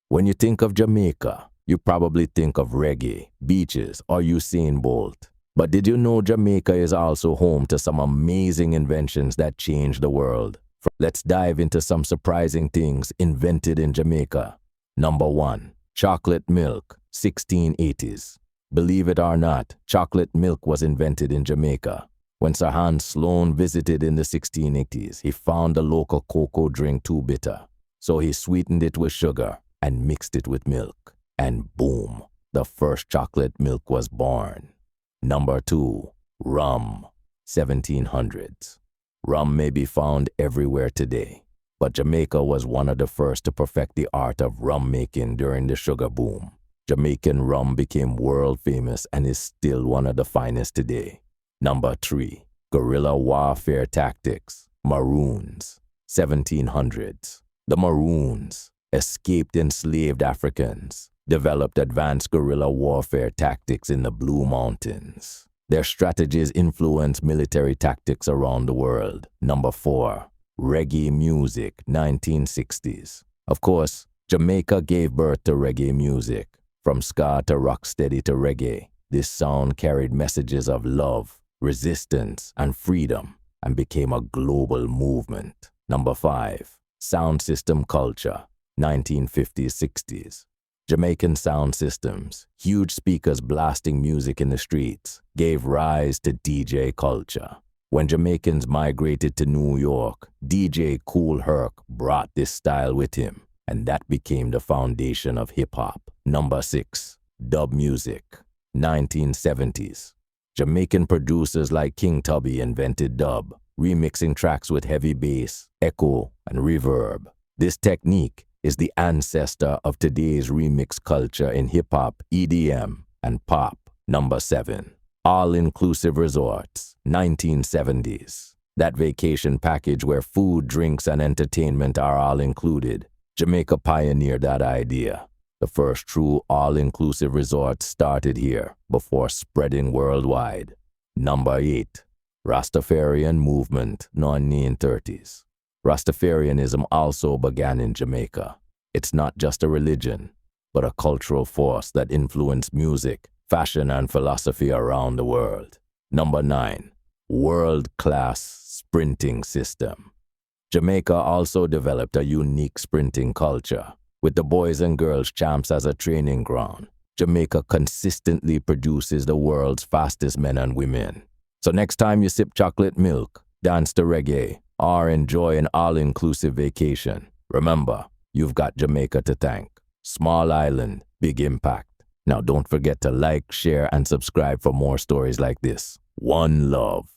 When you think of Jamaica, you probably think of reggae, beaches, or Usain Bolt. But did you know Jamaica is also home to some amazing inventions that changed the world? Let's dive into some surprising things invented in Jamaica. Number 1. Chocolate milk, 1680s. Believe it or not, chocolate milk was invented in Jamaica. When Sir Hans Sloane visited in the 1680s, he found the local cocoa drink too bitter. So he sweetened it with sugar and mixed it with milk. And boom, the first chocolate milk was born. Number 2. Rum, 1700s. Rum may be found everywhere today, but Jamaica was one of the first to perfect the art of rum making during the sugar boom. Jamaican rum became world famous and is still one of the finest today. Number 3. Guerrilla warfare tactics, Maroons, 1700s. The Maroons, escaped enslaved Africans, developed advanced guerrilla warfare tactics in the Blue Mountains. Their strategies influenced military tactics around the world. Number 4. Reggae music, 1960s. Of course, Jamaica gave birth to reggae music. From ska to rocksteady to reggae, this sound carried messages of love, resistance, and freedom, and became a global movement. Number 5. Sound system culture, 1950s-60s. Jamaican sound systems, huge speakers blasting music in the streets, gave rise to DJ culture. When Jamaicans migrated to New York, DJ Kool Herc brought this style with him, and that became the foundation of hip-hop. Number 6. Dub music, 1970s. Jamaican producers like King Tubby invented dub, remixing tracks with heavy bass, echo, and reverb. This technique is the ancestor of today's remix culture in hip-hop, EDM, and pop. Number 7. All-inclusive resorts, 1970s. That vacation package where food, drinks, and entertainment are all included. Jamaica pioneered that idea. The first true all-inclusive resort started here before spreading worldwide. Number 8. Rastafarian Movement, 1930s. Rastafarianism also began in Jamaica. It's not just a religion, but a cultural force that influenced music, fashion, and philosophy around the world. Number 9. World-class sprinting system. Jamaica also developed a unique sprinting culture. With the boys and girls champs as a training ground, Jamaica consistently produces the world's fastest men and women. So next time you sip chocolate milk, dance to reggae, or enjoy an all-inclusive vacation, remember, you've got Jamaica to thank. Small island, big impact. Now don't forget to like, share, and subscribe for more stories like this. One love.